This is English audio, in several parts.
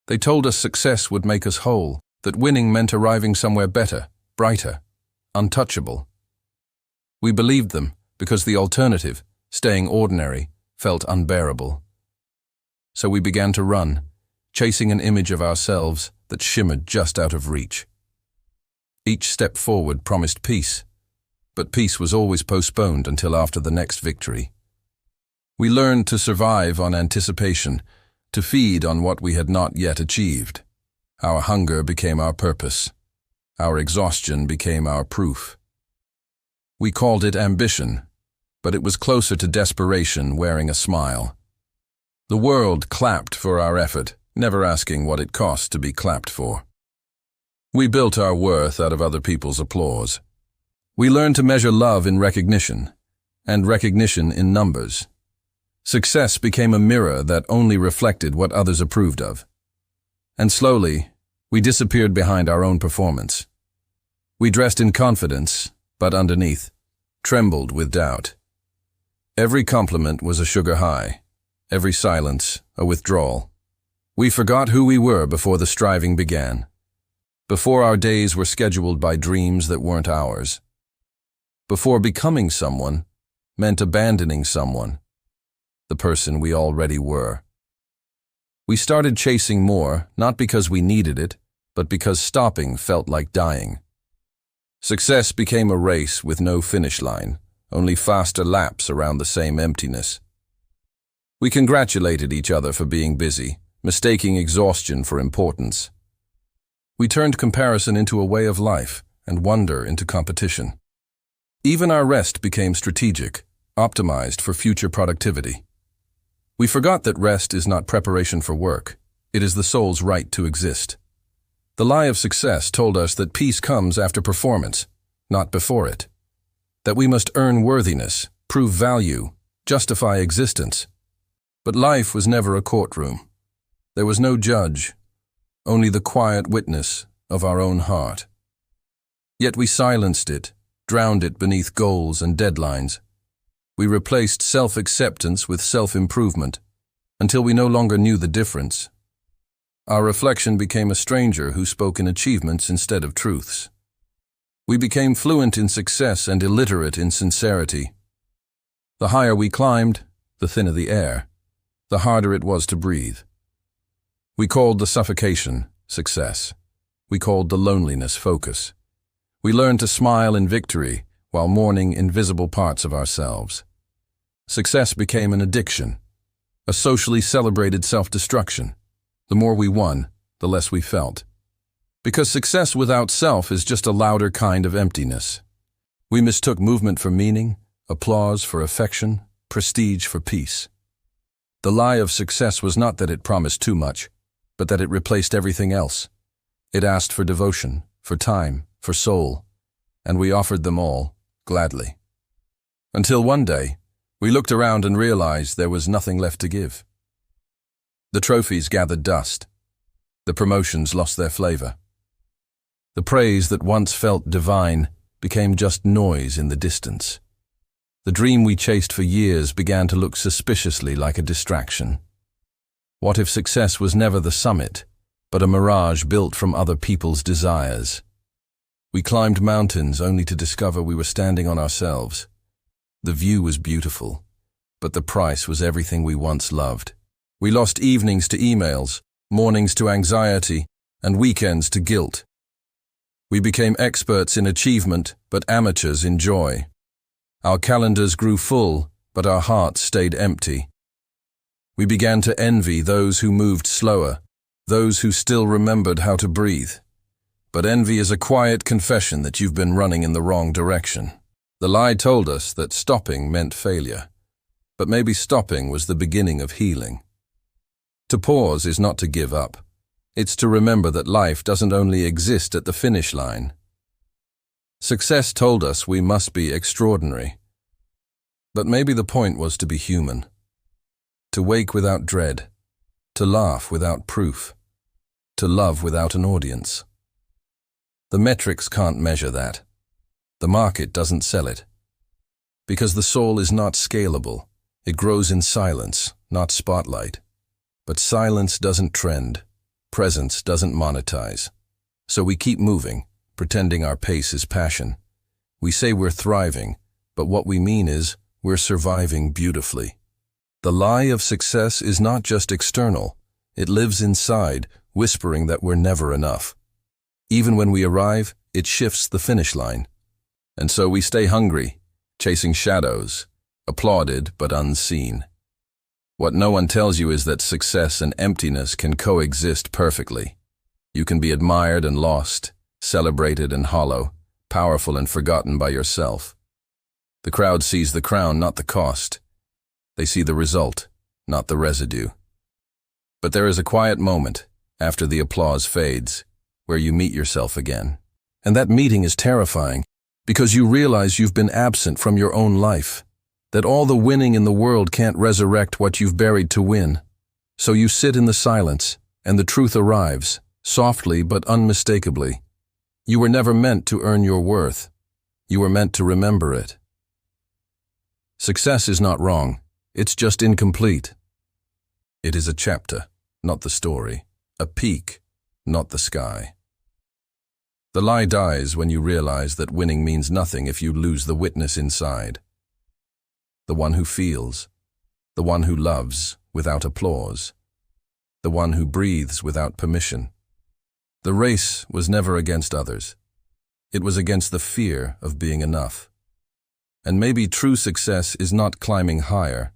They told us success would make us whole, that winning meant arriving somewhere better, brighter, untouchable. We believed them because the alternative, staying ordinary, felt unbearable. So we began to run, chasing an image of ourselves that shimmered just out of reach. Each step forward promised peace, but peace was always postponed until after the next victory. We learned to survive on anticipation, to feed on what we had not yet achieved. Our hunger became our purpose. Our exhaustion became our proof. We called it ambition, but it was closer to desperation wearing a smile. The world clapped for our effort, never asking what it cost to be clapped for. We built our worth out of other people's applause. We learned to measure love in recognition, and recognition in numbers. Success became a mirror that only reflected what others approved of. And slowly, we disappeared behind our own performance. We dressed in confidence, but underneath, trembled with doubt. Every compliment was a sugar high, every silence a withdrawal. We forgot who we were before the striving began, before our days were scheduled by dreams that weren't ours, before becoming someone meant abandoning someone, the person we already were. We started chasing more, not because we needed it, but because stopping felt like dying. Success became a race with no finish line, only faster laps around the same emptiness. We congratulated each other for being busy, mistaking exhaustion for importance. We turned comparison into a way of life and wonder into competition. Even our rest became strategic, optimized for future productivity. We forgot that rest is not preparation for work, it is the soul's right to exist. The lie of success told us that peace comes after performance, not before it. That we must earn worthiness, prove value, justify existence. But life was never a courtroom. There was no judge, only the quiet witness of our own heart. Yet we silenced it, drowned it beneath goals and deadlines. We replaced self-acceptance with self-improvement, until we no longer knew the difference. Our reflection became a stranger who spoke in achievements instead of truths. We became fluent in success and illiterate in sincerity. The higher we climbed, the thinner the air, the harder it was to breathe. We called the suffocation success. We called the loneliness focus. We learned to smile in victory while mourning invisible parts of ourselves. Success became an addiction, a socially celebrated self-destruction. The more we won, the less we felt. Because success without self is just a louder kind of emptiness. We mistook movement for meaning, applause for affection, prestige for peace. The lie of success was not that it promised too much, but that it replaced everything else. It asked for devotion, for time, for soul, and we offered them all, gladly. Until one day, we looked around and realized there was nothing left to give. The trophies gathered dust. The promotions lost their flavor. The praise that once felt divine became just noise in the distance. The dream we chased for years began to look suspiciously like a distraction. What if success was never the summit, but a mirage built from other people's desires? We climbed mountains only to discover we were standing on ourselves. The view was beautiful, but the price was everything we once loved. We lost evenings to emails, mornings to anxiety, and weekends to guilt. We became experts in achievement, but amateurs in joy. Our calendars grew full, but our hearts stayed empty. We began to envy those who moved slower, those who still remembered how to breathe. But envy is a quiet confession that you've been running in the wrong direction. The lie told us that stopping meant failure, but maybe stopping was the beginning of healing. To pause is not to give up. It's to remember that life doesn't only exist at the finish line. Success told us we must be extraordinary. But maybe the point was to be human. To wake without dread. To laugh without proof. To love without an audience. The metrics can't measure that. The market doesn't sell it. Because the soul is not scalable. It grows in silence, not spotlight. But silence doesn't trend. presence doesn't monetize. So we keep moving, pretending our pace is passion. We say we're thriving, but what we mean is we're surviving beautifully. The lie of success is not just external. It lives inside, whispering that we're never enough. Even when we arrive, it shifts the finish line. And so we stay hungry, chasing shadows, applauded but unseen. What no one tells you is that success and emptiness can coexist perfectly. You can be admired and lost, celebrated and hollow, powerful and forgotten by yourself. The crowd sees the crown, not the cost. They see the result, not the residue. But there is a quiet moment, after the applause fades, where you meet yourself again. And that meeting is terrifying, because you realize you've been absent from your own life, that all the winning in the world can't resurrect what you've buried to win. So you sit in the silence, and the truth arrives, softly but unmistakably. You were never meant to earn your worth. You were meant to remember it. Success is not wrong. It's just incomplete. It is a chapter, not the story. A peak, not the sky. The lie dies when you realize that winning means nothing if you lose the witness inside. The one who feels. The one who loves without applause. The one who breathes without permission. The race was never against others. It was against the fear of being enough. And maybe true success is not climbing higher,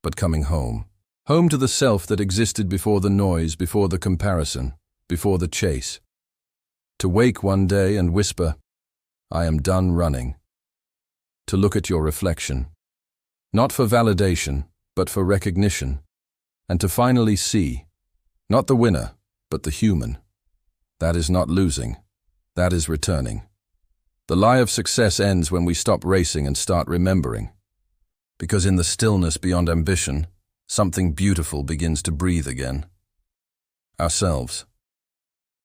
but coming home. Home to the self that existed before the noise, before the comparison, before the chase. To wake one day and whisper, "I am done running." To look at your reflection, not for validation, but for recognition. And to finally see, not the winner, but the human. That is not losing, that is returning. The lie of success ends when we stop racing and start remembering. Because in the stillness beyond ambition, something beautiful begins to breathe again. Ourselves.